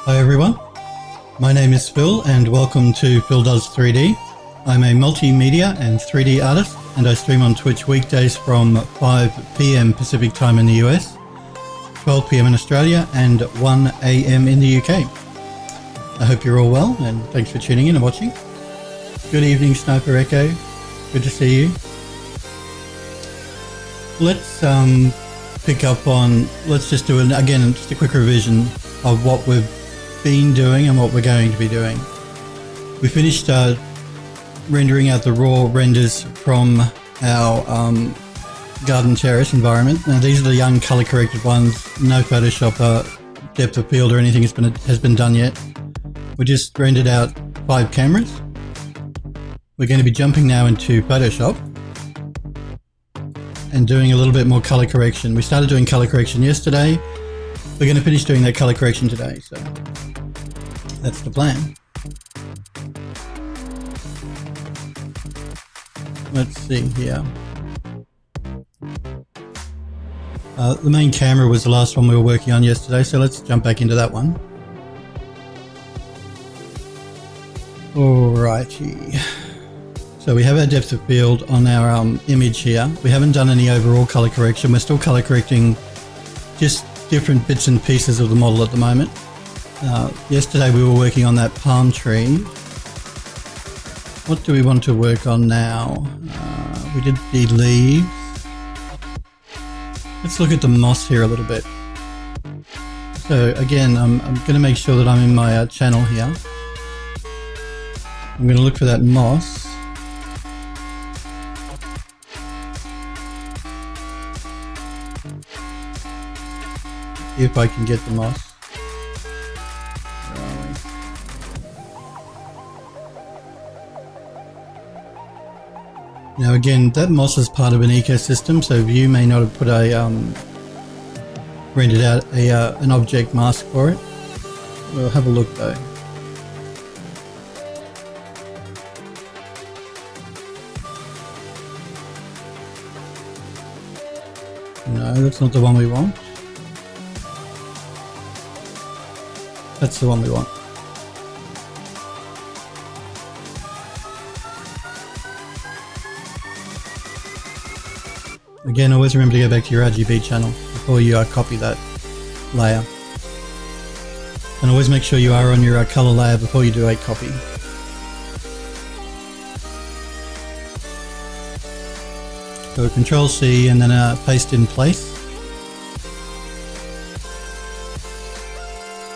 Hi everyone, my name is Phil and welcome to Phil Does 3D. I'm a multimedia and 3D artist and I stream on Twitch weekdays from 5 PM Pacific time in the US, 12 PM in Australia and 1 AM in the UK. I hope you're all well and thanks for tuning in and watching. Good evening Sniper Echo, good to see you. Let's pick up on, let's just do just a quick revision of what we've been doing and what we're going to be doing. We finished rendering out the raw renders from our garden terrace environment. Now these are the uncolor corrected ones, no Photoshop depth of field or anything has been done yet. We just rendered out 5 cameras. We're going to be jumping now into Photoshop and doing a little bit more color correction. We started doing color correction yesterday. We're going to finish doing that color correction today, so that's the plan. Let's see here. The main camera was the last one we were working on yesterday, so let's jump back into that one. Alrighty. So we have our depth of field on our image here. We haven't done any overall color correction. We're still color correcting just different bits and pieces of the model at the moment. Yesterday we were working on that palm tree. What do we want to work on now? We did the leaves. Let's look at the moss here a little bit. So again, I'm going to make sure that I'm in my channel here. I'm going to look for that moss. If I can get the moss. Now again, that moss is part of an ecosystem, so View may not have put rendered out an object mask for it. We'll have a look though. No, that's not the one we want. That's the one we want. Again, always remember to go back to your RGB channel before you copy that layer. And always make sure you are on your color layer before you do a copy. So Control C and then paste in place.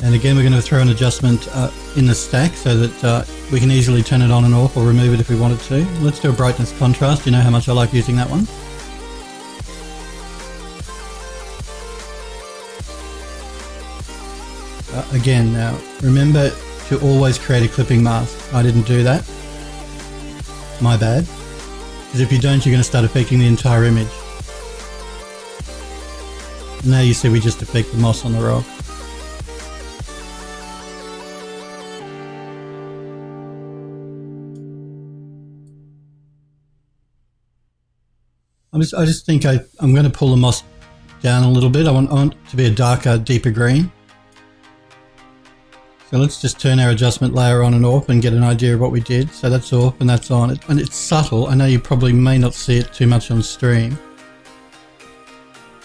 And again, we're going to throw an adjustment in the stack so that we can easily turn it on and off or remove it if we wanted to. Let's do a brightness contrast. You know how much I like using that one. Again, now remember to always create a clipping mask. I didn't do that. My bad. Because if you don't, you're going to start affecting the entire image. Now you see we just affect the moss on the rock. I just think I'm going to pull the moss down a little bit. I want it to be a darker, deeper green. So let's just turn our adjustment layer on and off and get an idea of what we did. So that's off and that's on. And it's subtle. I know you probably may not see it too much on stream.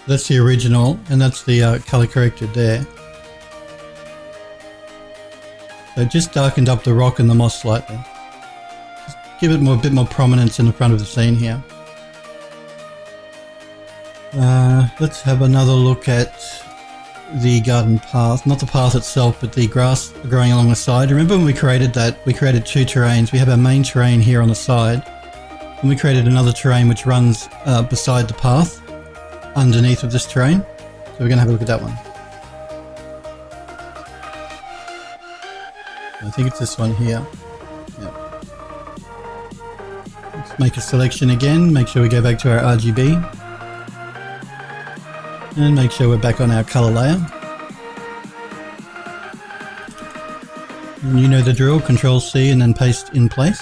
That's the original and that's the color corrected there. So just darkened up the rock and the moss slightly. Just give it a bit more prominence in the front of the scene here. Let's have another look at the garden path, not the path itself, but the grass growing along the side. Remember when we created that, we created 2 terrains. We have our main terrain here on the side, and we created another terrain which runs beside the path, underneath of this terrain. So we're going to have a look at that one. I think it's this one here. Yep. Let's make a selection again, make sure we go back to our RGB. And make sure we're back on our color layer. And you know the drill, Control C and then paste in place.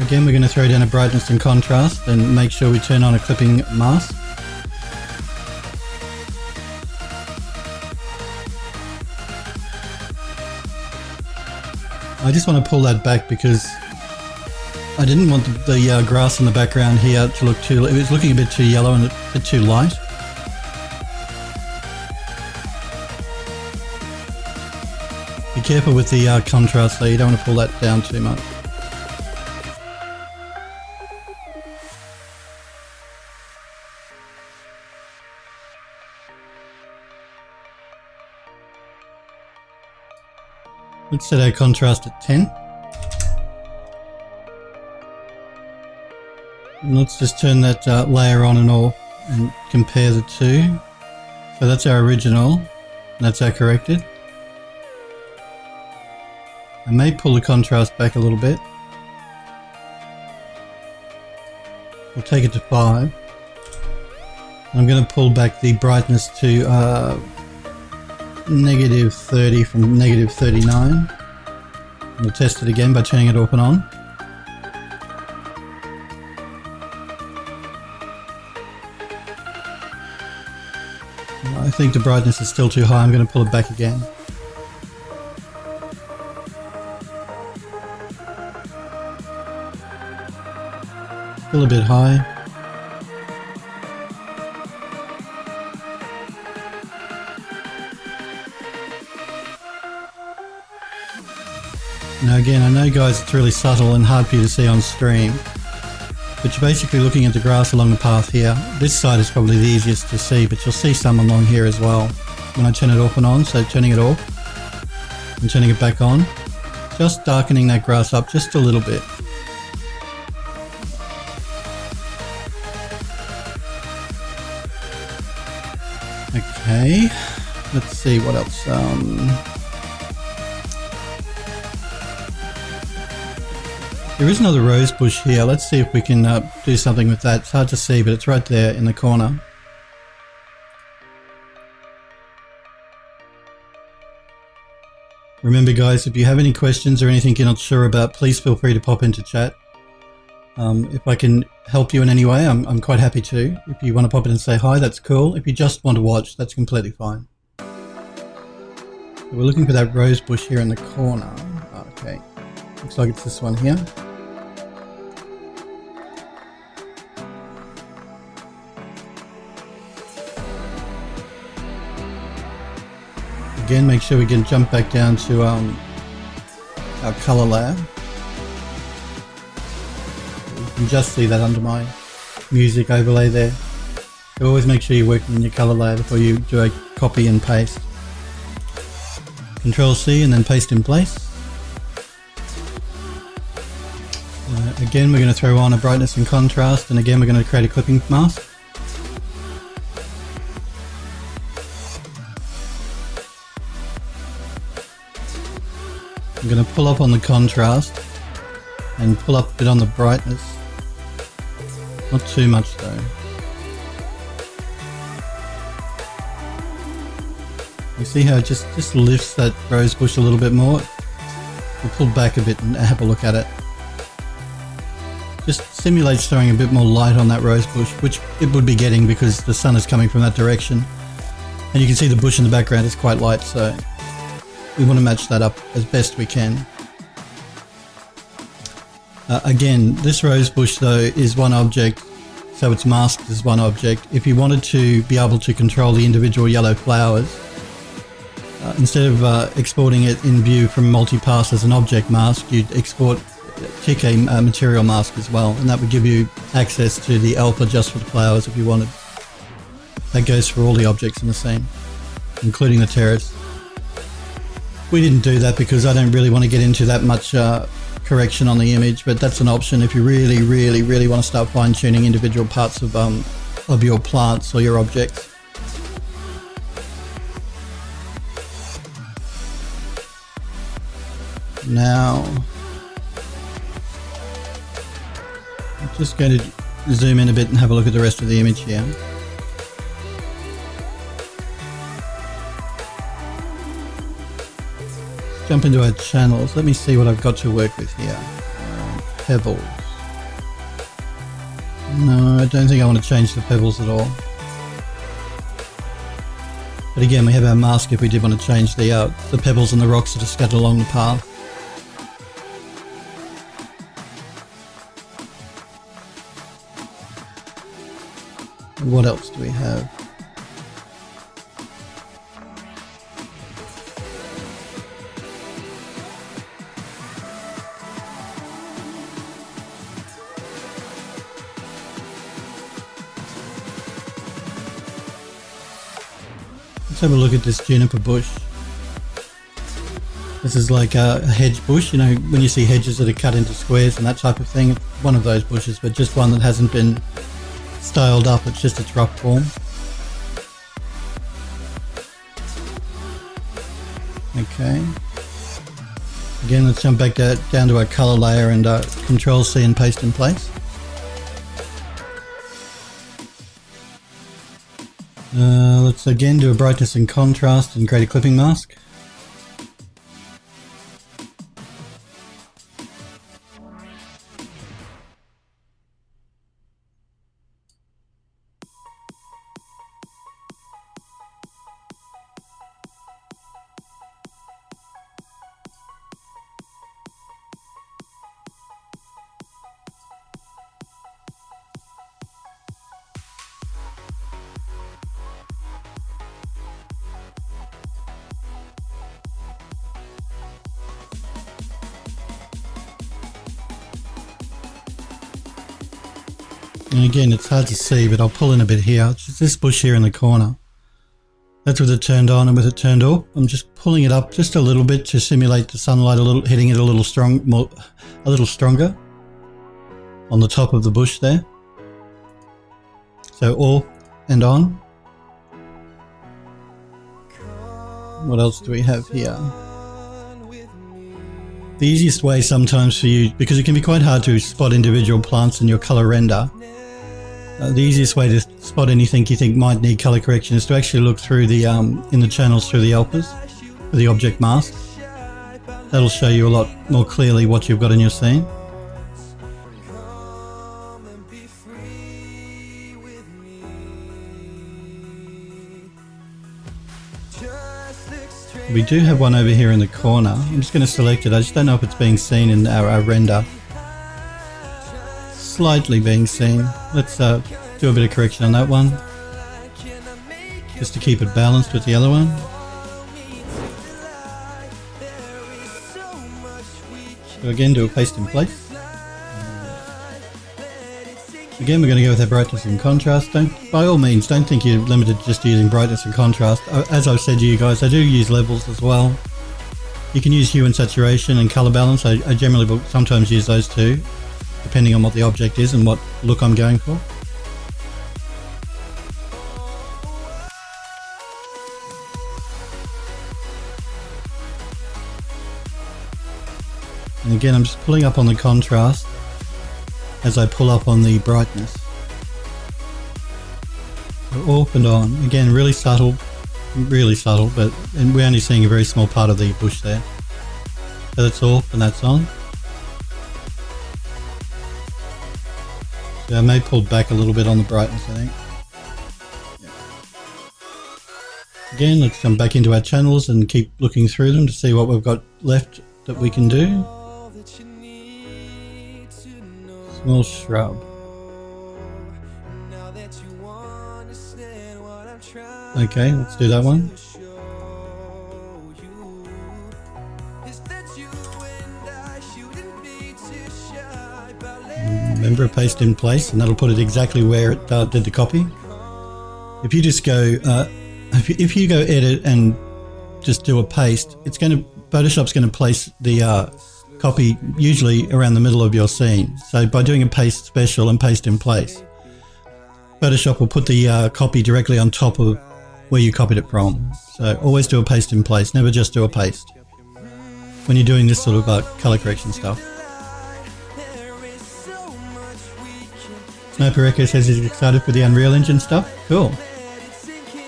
Again, we're going to throw down a brightness and contrast and make sure we turn on a clipping mask. I just want to pull that back because I didn't want the grass in the background here to look too... It was looking a bit too yellow and a bit too light. Be careful with the contrast though, you don't want to pull that down too much. Let's set our contrast at 10. And let's just turn that layer on and off and compare the two. So that's our original, and that's our corrected. I may pull the contrast back a little bit. We'll take it to 5. I'm going to pull back the brightness to negative 30 from negative 39. We'll test it again by turning it off and on. I think the brightness is still too high. I'm going to pull it back again. Still a bit high. Now again, I know guys it's really subtle and hard for you to see on stream, but you're basically looking at the grass along the path here. This side is probably the easiest to see, but you'll see some along here as well when I turn it off and on. So turning it off and turning it back on, just darkening that grass up just a little bit. Okay, let's see what else. There is another rose bush here. Let's see if we can do something with that. It's hard to see, but it's right there in the corner. Remember guys, if you have any questions or anything you're not sure about, please feel free to pop into chat. If I can help you in any way, I'm quite happy to. If you want to pop in and say hi, that's cool. If you just want to watch, that's completely fine. So we're looking for that rose bush here in the corner. Okay, looks like it's this one here. Again, make sure we can jump back down to our color layer. You can just see that under my music overlay there. So always make sure you're working in your color layer before you do a copy and paste. Control C and then paste in place. Again, we're going to throw on a brightness and contrast, and again we're going to create a clipping mask. I'm going to pull up on the contrast and pull up a bit on the brightness. Not too much though. You see how it just lifts that rose bush a little bit more? We'll pull back a bit and have a look at it. Just simulates throwing a bit more light on that rose bush, which it would be getting because the sun is coming from that direction. And you can see the bush in the background is quite light, so we want to match that up as best we can. Again, this rose bush though is one object, so it's masked as one object. If you wanted to be able to control the individual yellow flowers, instead of exporting it in view from multipass as an object mask, you'd tick a material mask as well, and that would give you access to the alpha just for the flowers if you wanted. That goes for all the objects in the scene, including the terrace. We didn't do that because I don't really want to get into that much correction on the image, but that's an option if you really want to start fine-tuning individual parts of your plants or your objects. Now, I'm just going to zoom in a bit and have a look at the rest of the image here. Jump into our channels. Let me see what I've got to work with here. Pebbles. No, I don't think I want to change the pebbles at all. But again, we have our mask if we did want to change the pebbles and the rocks that are scattered along the path. What else do we have? Let's have a look at this juniper bush. This is like a hedge bush, you know, when you see hedges that are cut into squares and that type of thing. It's one of those bushes, but just one that hasn't been styled up, it's just its rough form. Okay. Again, let's jump back down to our color layer and Control C and paste in place. Let's again do a brightness and contrast and create a clipping mask. And again, it's hard to see, but I'll pull in a bit here. It's just this bush here in the corner. That's with it turned on, and with it turned off, I'm just pulling it up just a little bit to simulate the sunlight a little, hitting it a little stronger on the top of the bush there. So off and on. What else do we have here? The easiest way sometimes for you, because it can be quite hard to spot individual plants in your color render, the easiest way to spot anything you think might need color correction is to actually look through the in the channels through the alphas for the object masks. That'll show you a lot more clearly what you've got in your scene. We do have one over here in the corner. I'm just going to select it. I just don't know if it's being seen in our render. Slightly being seen. Let's do a bit of correction on that one, just to keep it balanced with the other one. So again, do a paste in place. Again, we're going to go with our brightness and contrast. By all means, don't think you're limited just to using brightness and contrast. As I've said to you guys, I do use levels as well. You can use hue and saturation and color balance. I generally will sometimes use those two, depending on what the object is and what look I'm going for. And again, I'm just pulling up on the contrast as I pull up on the brightness. So off and on. Again, really subtle, but and we're only seeing a very small part of the bush there. So that's off and that's on. So I may pull back a little bit on the brightness, I think. Yeah. Again, let's come back into our channels and keep looking through them to see what we've got left that we can do. Small shrub. Okay, let's do that one. Remember, paste in place, and that'll put it exactly where it did the copy. If you just go, if you go edit and just do a paste, Photoshop's going to place the copy usually around the middle of your scene. So by doing a paste special and paste in place, Photoshop will put the copy directly on top of where you copied it from. So always do a paste in place, never just do a paste when you're doing this sort of color correction stuff. Sniper Echo says he's excited for the Unreal Engine stuff. Cool.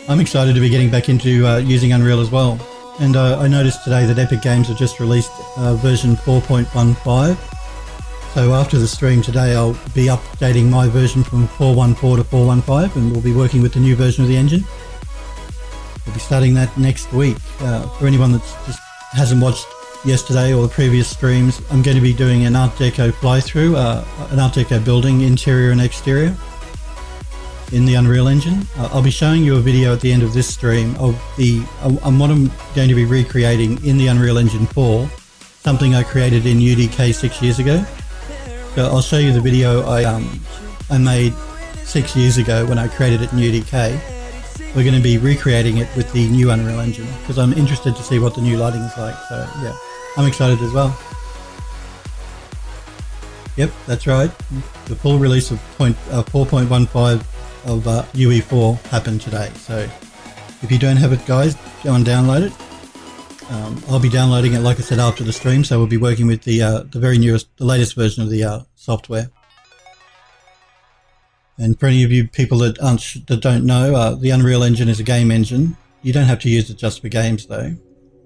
I'm excited to be getting back into using Unreal as well. And I noticed today that Epic Games have just released version 4.15. So after the stream today, I'll be updating my version from 4.14 to 4.15, and we'll be working with the new version of the engine. We'll be starting that next week. For anyone that just hasn't watched yesterday or the previous streams, I'm going to be doing an Art Deco fly-through, an Art Deco building, interior and exterior. in the Unreal Engine. I'll be showing you a video at the end of this stream of what I'm going to be recreating in the Unreal Engine 4, something I created in UDK 6 years ago. So I'll show you the video I made 6 years ago when I created it in UDK. We're going to be recreating it with the new Unreal Engine because I'm interested to see what the new lighting is like. So yeah, I'm excited as well. Yep, that's right. The full release of 4.15 of UE4 happened today. So if you don't have it, guys, go and download it. I'll be downloading it, like I said, after the stream. So we'll be working with the very newest, the latest version of the software. And for any of you people that don't know, the Unreal Engine is a game engine. You don't have to use it just for games though,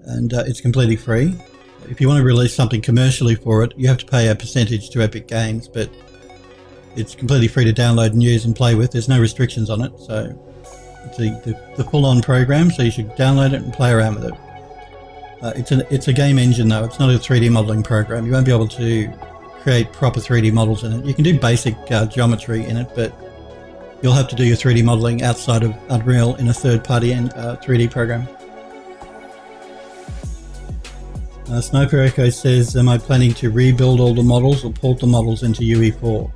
and it's completely free. If you want to release something commercially for it, you have to pay a percentage to Epic Games, but it's completely free to download and use and play with. There's no restrictions on it, so it's the full-on program, so you should download it and play around with it. It's a game engine though, it's not a 3D modeling program. You won't be able to create proper 3D models in it. You can do basic geometry in it, but you'll have to do your 3D modeling outside of Unreal in a third-party 3D program. Sniper Echo says, am I planning to rebuild all the models or port the models into UE4?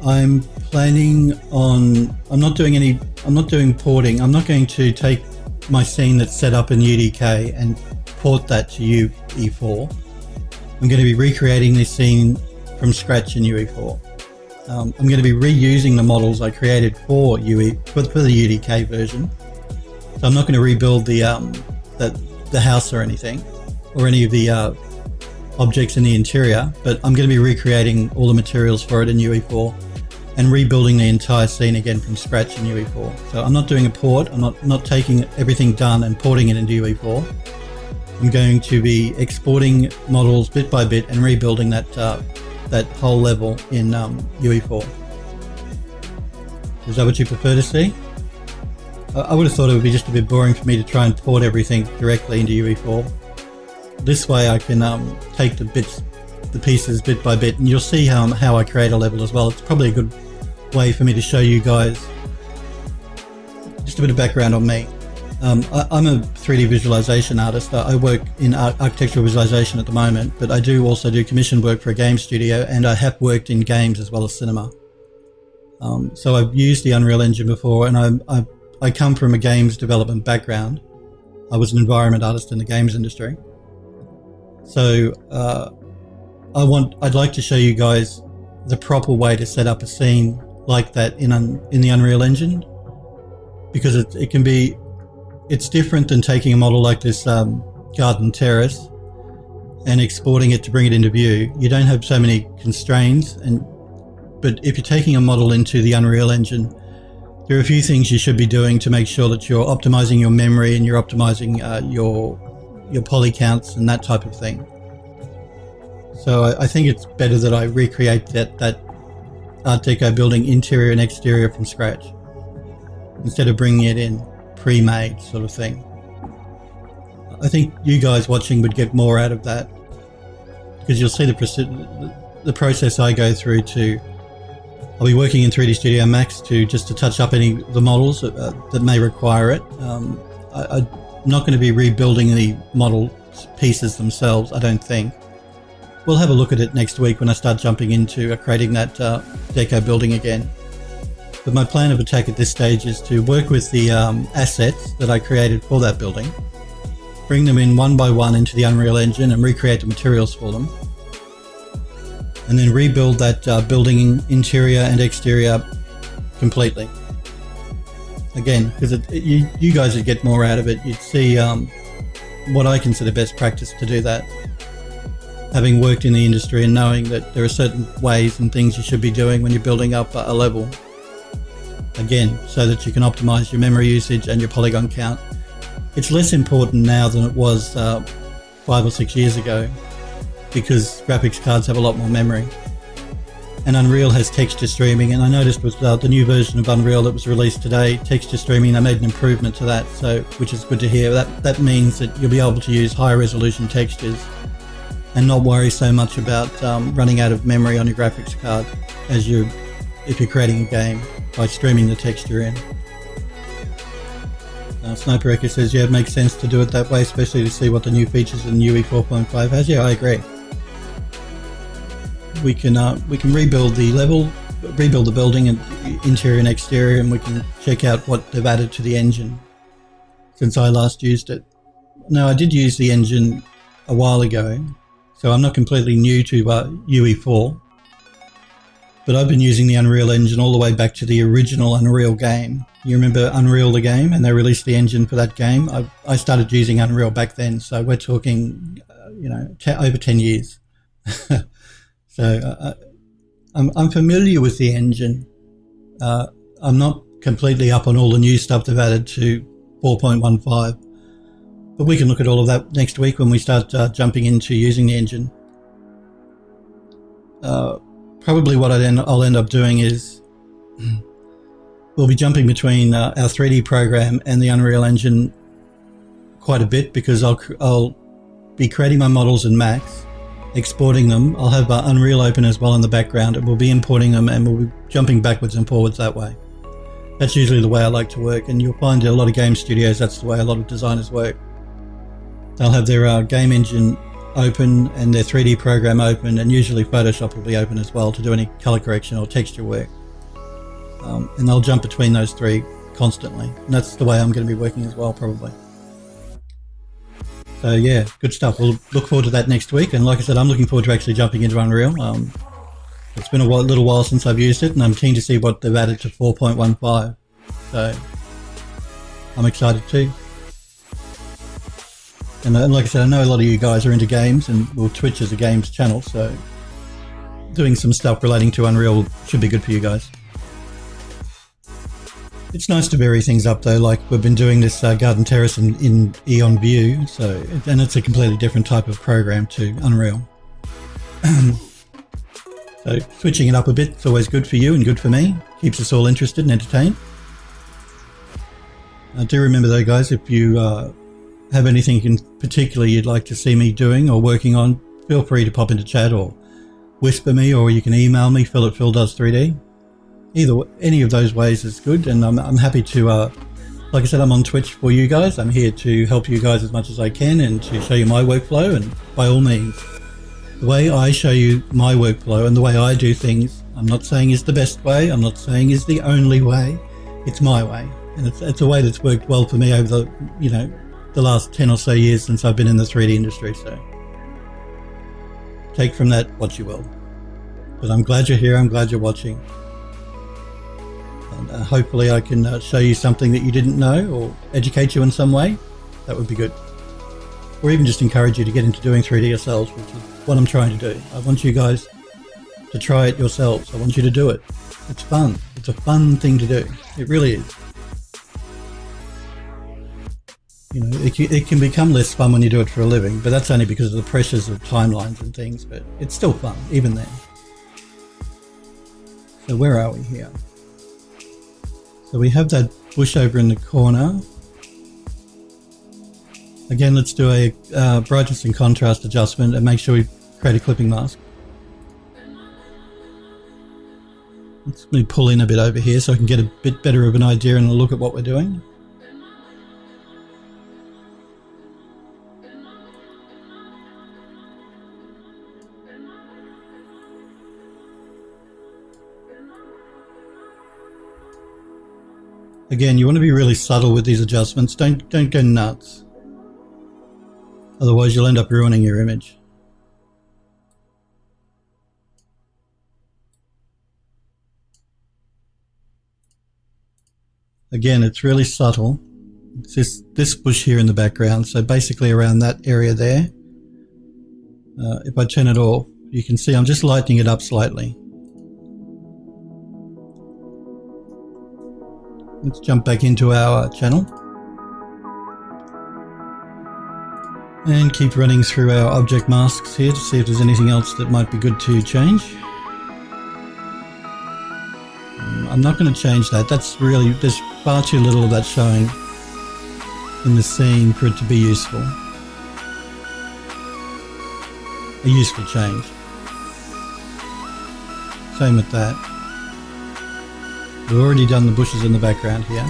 I'm planning on, I'm not doing porting. I'm not going to take my scene that's set up in UDK and port that to UE4. I'm going to be recreating this scene from scratch in UE4. I'm going to be reusing the models I created for the UDK version. So I'm not going to rebuild the house or anything, or any of the objects in the interior, but I'm going to be recreating all the materials for it in UE4 and rebuilding the entire scene again from scratch in UE4. So I'm not doing a port. I'm not taking everything done and porting it into UE4. I'm going to be exporting models bit by bit and rebuilding that whole level in UE4. Is that what you prefer to see? I would have thought it would be just a bit boring for me to try and port everything directly into UE4. This way I can take the pieces bit by bit, and you'll see how I create a level as well. It's probably a good way for me to show you guys just a bit of background on me. I'm a 3D visualization artist. I work in architectural visualization at the moment, but I do also do commission work for a game studio, and I have worked in games as well as cinema. So I've used the Unreal Engine before, and I come from a games development background. I was an environment artist in the games industry. So I'd like to show you guys the proper way to set up a scene like that in the Unreal Engine, because it's different than taking a model like this garden terrace and exporting it to bring it into view. You don't have so many constraints, but if you're taking a model into the Unreal Engine, there are a few things you should be doing to make sure that you're optimizing your memory and you're optimizing your poly counts and that type of thing. So I think it's better that I recreate that Art Deco building interior and exterior from scratch instead of bringing it in pre-made sort of thing. I think you guys watching would get more out of that, because you'll see the process I go through I'll be working in 3D Studio Max to touch up any of the models that may require it. I'm not going to be rebuilding the model pieces themselves, I don't think. We'll have a look at it next week when I start jumping into creating that deco building again. But my plan of attack at this stage is to work with the assets that I created for that building, bring them in one by one into the Unreal Engine and recreate the materials for them, and then rebuild that building interior and exterior completely. Again, because you guys would get more out of it. You'd see what I consider best practice to do that. Having worked in the industry and knowing that there are certain ways and things you should be doing when you're building up a level. Again, so that you can optimize your memory usage and your polygon count. It's less important now than it was 5 or 6 years ago, because graphics cards have a lot more memory. And Unreal has texture streaming, and I noticed with the new version of Unreal that was released today, texture streaming, they made an improvement to that, so which is good to hear. That means that you'll be able to use higher resolution textures and not worry so much about running out of memory on your graphics card if you're creating a game. by streaming the texture in. Sniper Echo says, yeah, it makes sense to do it that way, especially to see what the new features in UE 4.5 has. Yeah, I agree. We can rebuild the level, rebuild the building and interior and exterior, and we can check out what they've added to the engine since I last used it. Now, I did use the engine a while ago, so I'm not completely new to UE4, but I've been using the Unreal Engine all the way back to the original Unreal game. You remember Unreal the game, and they released the engine for that game? I started using Unreal back then, so we're talking, over 10 years. So I'm familiar with the engine. I'm not completely up on all the new stuff they've added to 4.15, but we can look at all of that next week when we start jumping into using the engine. Probably what I'll end up doing is we'll be jumping between our 3D program and the Unreal Engine quite a bit, because I'll be creating my models in Max, exporting them. I'll have Unreal open as well in the background, and we'll be importing them, and we'll be jumping backwards and forwards that way. That's usually the way I like to work, and you'll find a lot of game studios, that's the way a lot of designers work. They'll have their game engine open and their 3D program open, and usually Photoshop will be open as well to do any color correction or texture work. And they'll jump between those three constantly, and that's the way I'm going to be working as well, probably. So yeah, good stuff. We'll look forward to that next week, and like I said, I'm looking forward to actually jumping into Unreal. It's been a little while since I've used it, and I'm keen to see what they've added to 4.15, so I'm excited too. And like I said, I know a lot of you guys are into games, and Twitch is a games channel, so doing some stuff relating to Unreal should be good for you guys. It's nice to vary things up though, like we've been doing this Garden Terrace in Eon View, and it's a completely different type of program to Unreal. So switching it up a bit is always good for you and good for me, keeps us all interested and entertained. Do remember though guys, if you have anything in particular you'd like to see me doing or working on, feel free to pop into chat or whisper me, or you can email me, phil@phildoes3d. Any of those ways is good, and I'm happy to, like I said, I'm on Twitch for you guys. I'm here to help you guys as much as I can and to show you my workflow, and by all means, the way I show you my workflow and the way I do things, I'm not saying is the best way, I'm not saying is the only way, it's my way, and it's a way that's worked well for me over the last 10 or so years since I've been in the 3D industry, so take from that what you will. But I'm glad you're here, I'm glad you're watching. And hopefully I can show you something that you didn't know or educate you in some way. That would be good. Or even just encourage you to get into doing 3D yourselves, which is what I'm trying to do. I want you guys to try it yourselves. I want you to do it. It's fun. It's a fun thing to do. It really is. It can become less fun when you do it for a living, but that's only because of the pressures of timelines and things, but it's still fun, even then. So where are we here? So we have that bush over in the corner. Again, let's do a brightness and contrast adjustment and make sure we create a clipping mask. Let me pull in a bit over here so I can get a bit better of an idea and a look at what we're doing. Again, you want to be really subtle with these adjustments. Don't go nuts. Otherwise, you'll end up ruining your image. Again, it's really subtle. It's this bush here in the background, so basically around that area there. If I turn it off, you can see I'm just lightening it up slightly. Let's jump back into our channel and keep running through our object masks here to see if there's anything else that might be good to change. I'm not going to change that. That's really, there's far too little of that showing in the scene for it to be useful. A useful change. Same with that. We've already done the bushes in the background here.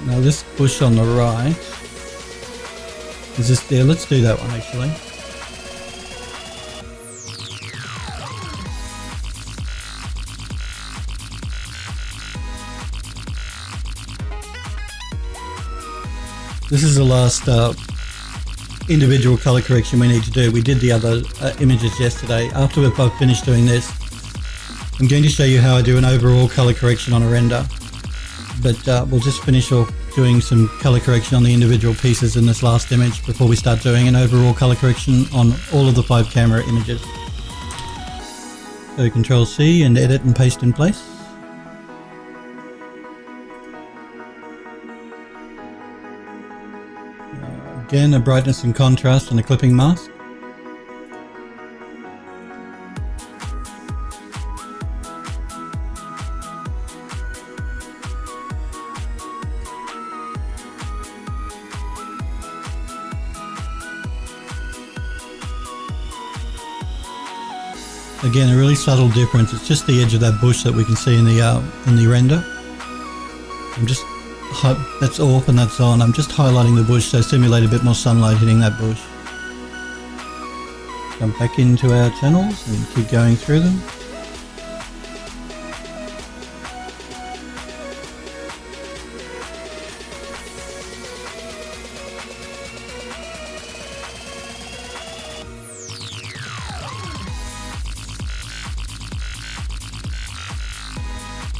Now this bush on the right, is this there? Let's do that one actually. This is the last individual color correction we need to do. We did the other images yesterday. After we've both finished doing this, I'm going to show you how I do an overall color correction on a render. But we'll just finish off doing some color correction on the individual pieces in this last image before we start doing an overall color correction on all of the 5 camera images. So Control C and edit and paste in place. Again, a brightness and contrast and a clipping mask. Again, a really subtle difference. It's just the edge of that bush that we can see in the render. That's off and that's on. I'm just highlighting the bush so simulate a bit more sunlight hitting that bush. Jump back into our channels and keep going through them.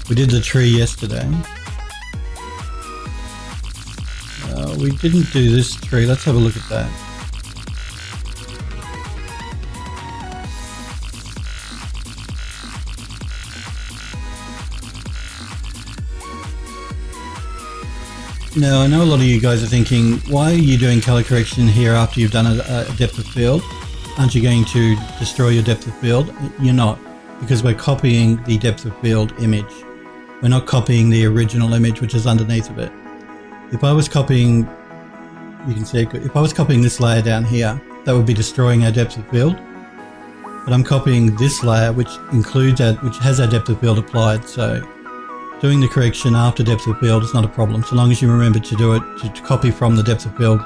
We did the tree yesterday. We didn't do this tree. Let's have a look at that. Now, I know a lot of you guys are thinking, why are you doing color correction here after you've done a depth of field? Aren't you going to destroy your depth of field? You're not, because we're copying the depth of field image. We're not copying the original image, which is underneath of it. If I was copying, you can see it, if I was copying this layer down here, that would be destroying our depth of field. But I'm copying this layer, which includes which has our depth of field applied. So doing the correction after depth of field is not a problem, so long as you remember to do it to copy from the depth of field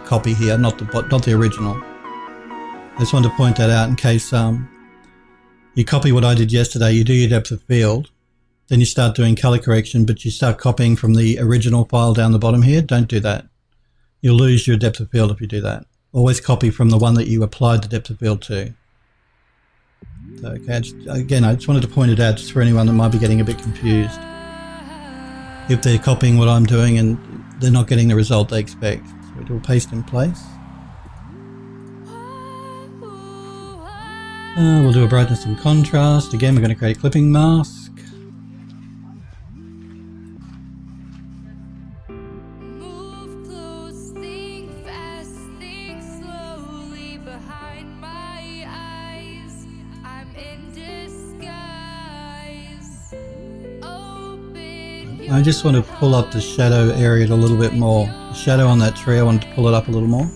copy here, not the original. I just wanted to point that out in case you copy what I did yesterday. You do your depth of field. Then you start doing color correction, but you start copying from the original file down the bottom here. Don't do that. You'll lose your depth of field if you do that. Always copy from the one that you applied the depth of field to. So, okay, I just wanted to point it out just for anyone that might be getting a bit confused. If they're copying what I'm doing and they're not getting the result they expect. So we'll paste in place. We'll do a brightness and contrast. Again, we're going to create a clipping mask. I just want to pull up the shadow area a little bit more. The shadow on that tree, I wanted to pull it up a little more.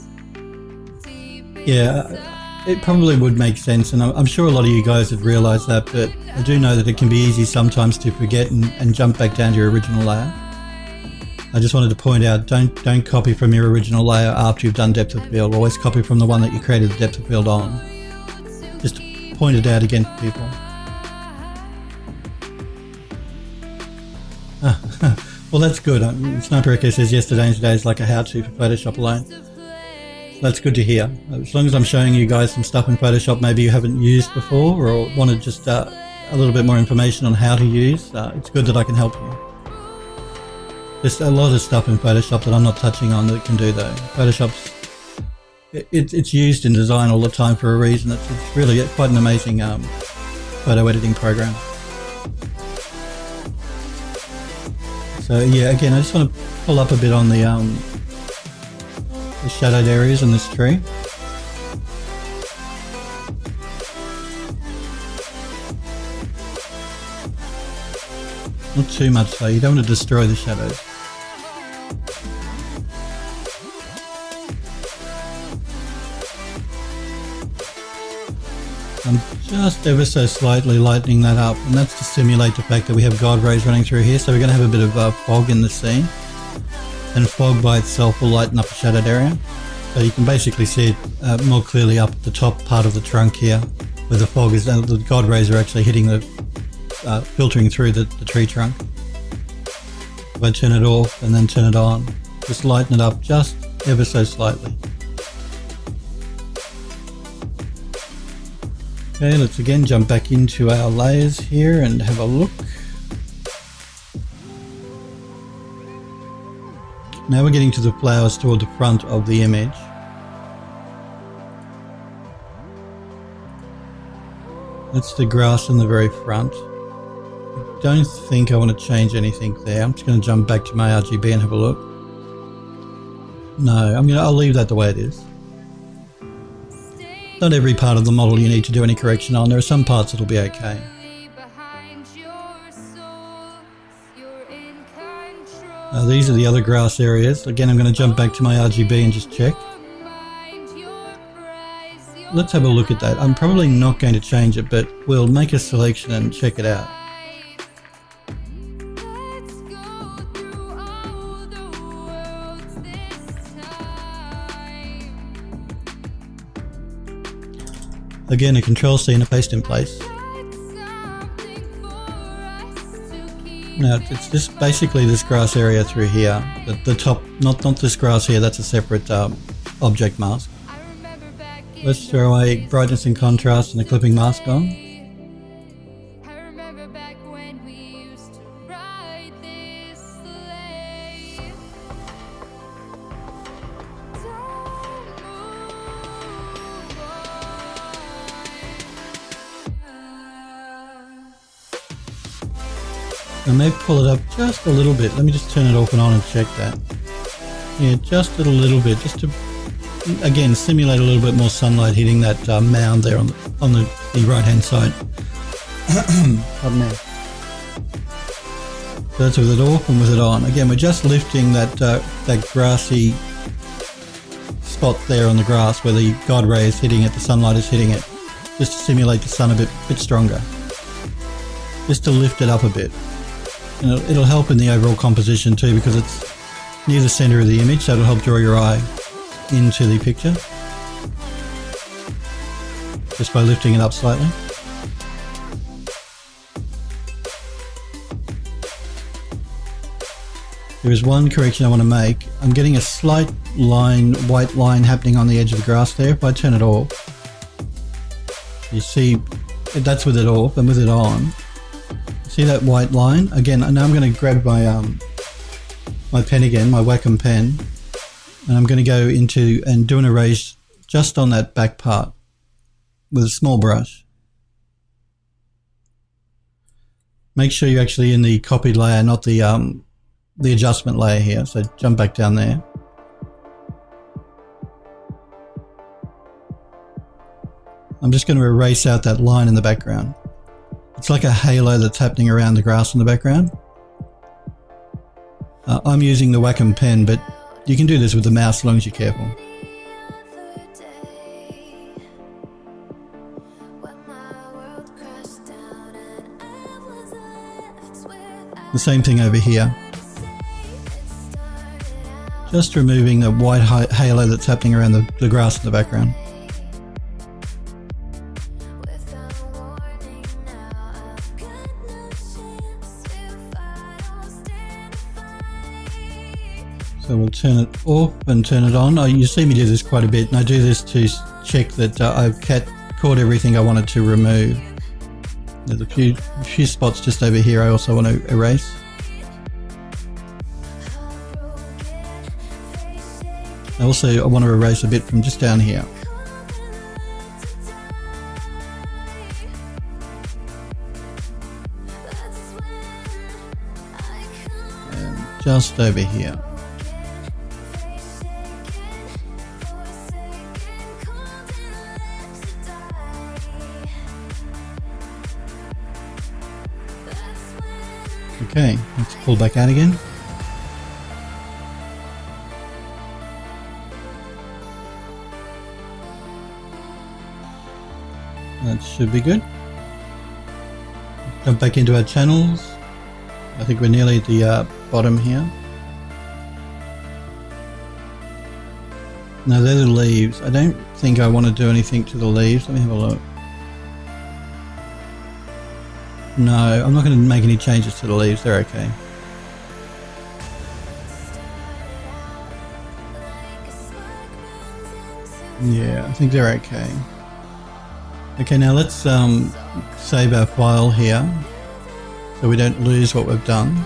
Yeah, it probably would make sense, and I'm sure a lot of you guys have realised that, but I do know that it can be easy sometimes to forget and jump back down to your original layer. I just wanted to point out, don't copy from your original layer after you've done depth of field. Always copy from the one that you created the depth of field on. Just to point it out again for people. Well, that's good. Sniper Echo says yesterday and today is like a how-to for Photoshop alone. That's good to hear. As long as I'm showing you guys some stuff in Photoshop maybe you haven't used before or wanted just a little bit more information on how to use, it's good that I can help you. There's a lot of stuff in Photoshop that I'm not touching on that can do though. Photoshop's it's used in design all the time for a reason. It's really quite an amazing photo editing program. So yeah, again, I just want to pull up a bit on the shadowed areas in this tree. Not too much though, you don't want to destroy the shadows. I'm just ever so slightly lightening that up, and that's to simulate the fact that we have God rays running through here, so we're going to have a bit of fog in the scene, and fog by itself will lighten up the shadowed area. So you can basically see it more clearly up at the top part of the trunk here, where the fog is, the God rays are actually hitting the, filtering through the tree trunk. If I turn it off and then turn it on, just lighten it up just ever so slightly. Okay, let's again jump back into our layers here and have a look. Now we're getting to the flowers toward the front of the image. That's the grass in the very front. I don't think I want to change anything there. I'm just going to jump back to my RGB and have a look. No, I'll leave that the way it is. Not every part of the model you need to do any correction on. There are some parts that'll be okay. These are the other grass areas. Again, I'm going to jump back to my RGB and just check. Let's have a look at that. I'm probably not going to change it, but we'll make a selection and check it out. Again, a control C and a paste in place. Now it's just basically this grass area through here. The top, not this grass here, that's a separate object mask. Let's throw a brightness and contrast and a clipping mask on. I may pull it up just a little bit. Let me just turn it off and on and check that. Yeah, just a little bit, just to, again, simulate a little bit more sunlight hitting that mound there on the right hand side. Pardon me. So that's with it off and with it on. Again, we're just lifting that grassy spot there on the grass where the God ray is hitting it, the sunlight is hitting it, just to simulate the sun a bit stronger. Just to lift it up a bit. And it'll help in the overall composition too, because it's near the center of the image, so it'll help draw your eye into the picture just by lifting it up slightly. There is one correction I want to make. I'm getting a slight line, white line happening on the edge of the grass there. If I turn it off, you see that's with it off, and with it on, see that white line? Again, now I'm going to grab my my pen again, my Wacom pen, and I'm going to go into and do an erase just on that back part with a small brush. Make sure you're actually in the copied layer, not the adjustment layer here. So jump back down there. I'm just going to erase out that line in the background. It's like a halo that's happening around the grass in the background. I'm using the Wacom pen, but you can do this with the mouse as long as you're careful. The same thing over here. Just removing the white halo that's happening around the grass in the background. So we'll turn it off and turn it on. You see me do this quite a bit, and I do this to check that I've caught everything I wanted to remove. There's a few spots just over here I also want to erase. I want to erase a bit from just down here. And just over here. Okay, let's pull back out again. That should be good. Jump back into our channels. I think we're nearly at the bottom here. Now they're the leaves. I don't think I want to do anything to the leaves. Let me have a look. No, I'm not going to make any changes to the leaves. They're okay. Yeah, I think they're okay. Okay, now let's save our file here so we don't lose what we've done.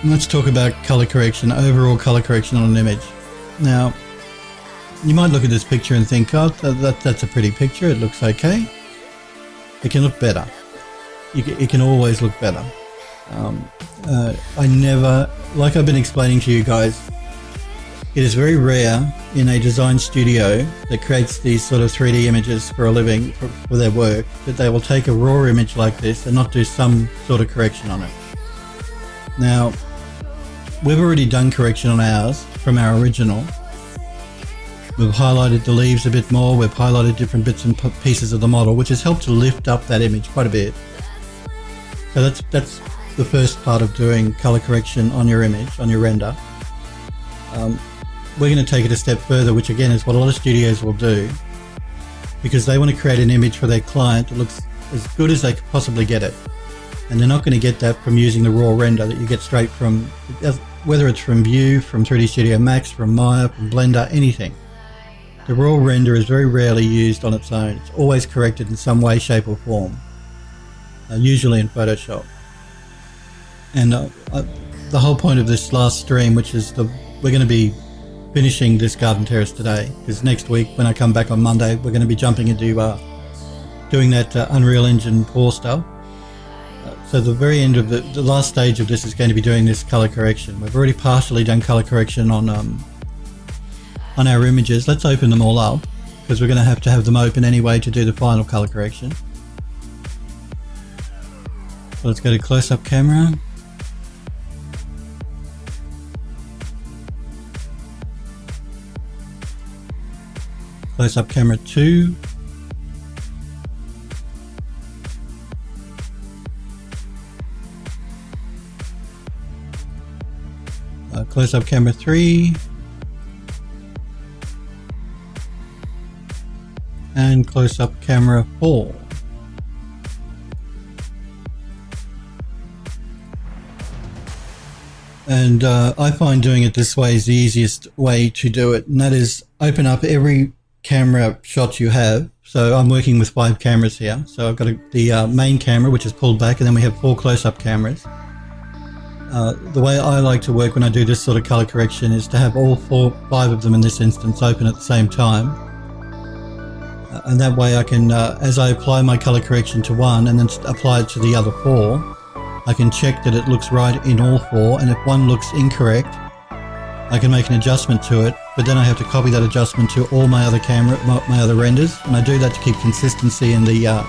And let's talk about color correction, overall color correction on an image. Now, you might look at this picture and think, oh, that's a pretty picture, it looks okay. It can look better. It can always look better. I never, like I've been explaining to you guys, it is very rare in a design studio that creates these sort of 3D images for a living, for their work, that they will take a raw image like this and not do some sort of correction on it. Now, we've already done correction on ours from our original. We've highlighted the leaves a bit more, we've highlighted different bits and pieces of the model, which has helped to lift up that image quite a bit. So that's the first part of doing color correction on your image, on your render. We're going to take it a step further, which again is what a lot of studios will do, because they want to create an image for their client that looks as good as they could possibly get it. And they're not going to get that from using the raw render that you get straight from, whether it's from View, from 3D Studio Max, from Maya, from Blender, anything. The raw render is very rarely used on its own. It's always corrected in some way, shape or form, usually in Photoshop. And the whole point of this last stream, which is we're going to be finishing this Garden Terrace today, because next week when I come back on Monday, we're going to be jumping into doing that Unreal Engine 4 stuff. So the very end of the last stage of this is going to be doing this color correction. We've already partially done color correction on our images. Let's open them all up, because we're going to have them open anyway to do the final color correction. So let's go to close-up camera. Close-up camera 2. Close-up camera 3. And close-up camera 4. And I find doing it this way is the easiest way to do it, and that is open up every camera shot you have. So I'm working with 5 cameras here. So I've got the main camera, which is pulled back, and then we have 4 close-up cameras. The way I like to work when I do this sort of color correction is to have all 5 of them in this instance open at the same time. And that way I can, as I apply my color correction to one and then apply it to the other 4, I can check that it looks right in all 4, and if one looks incorrect, I can make an adjustment to it, but then I have to copy that adjustment to all my other other renders, and I do that to keep consistency in the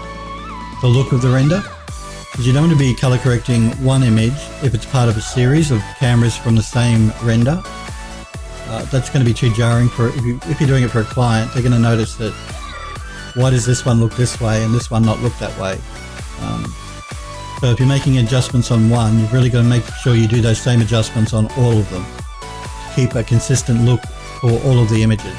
look of the render. Because you don't want to be color correcting one image if it's part of a series of cameras from the same render. That's going to be too jarring if you're doing it for a client. They're going to notice that, why does this one look this way and this one not look that way? So if you're making adjustments on one, you've really got to make sure you do those same adjustments on all of them. Keep a consistent look for all of the images.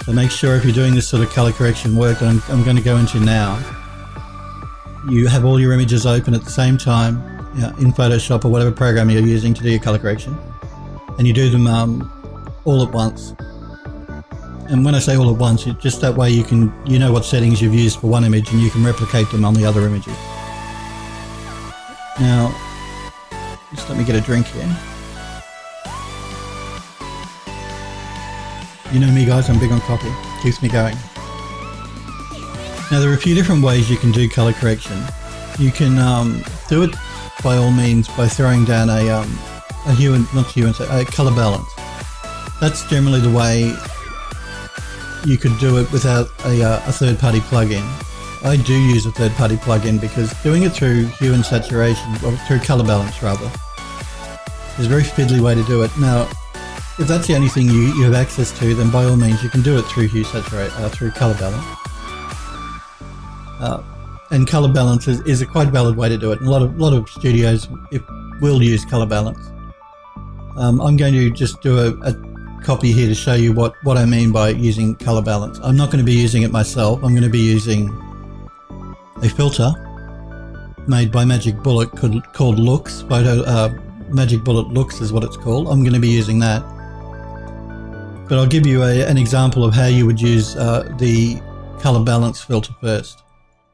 So make sure if you're doing this sort of color correction work that I'm going to go into now, you have all your images open at the same time, in Photoshop or whatever program you're using to do your color correction, and you do them all at once. And when I say all at once, just that way you know what settings you've used for one image and you can replicate them on the other images. Now, just let me get a drink here. You know me guys, I'm big on coffee. Keeps me going. Now there are a few different ways you can do color correction. You can do it by all means by throwing down a color balance. That's generally the way you could do it without a third-party plugin. I do use a third-party plugin because doing it through hue and saturation, or through color balance rather, is a very fiddly way to do it. Now, if that's the only thing you have access to, then by all means you can do it through hue saturate, through color balance. And color balance is a quite valid way to do it. And a lot of studios will use color balance. I'm going to just do a copy here to show you what I mean by using color balance. I'm not going to be using it myself. I'm going to be using a filter made by Magic Bullet called Looks. Magic Bullet Looks is what it's called. I'm going to be using that. But I'll give you an example of how you would use the color balance filter first.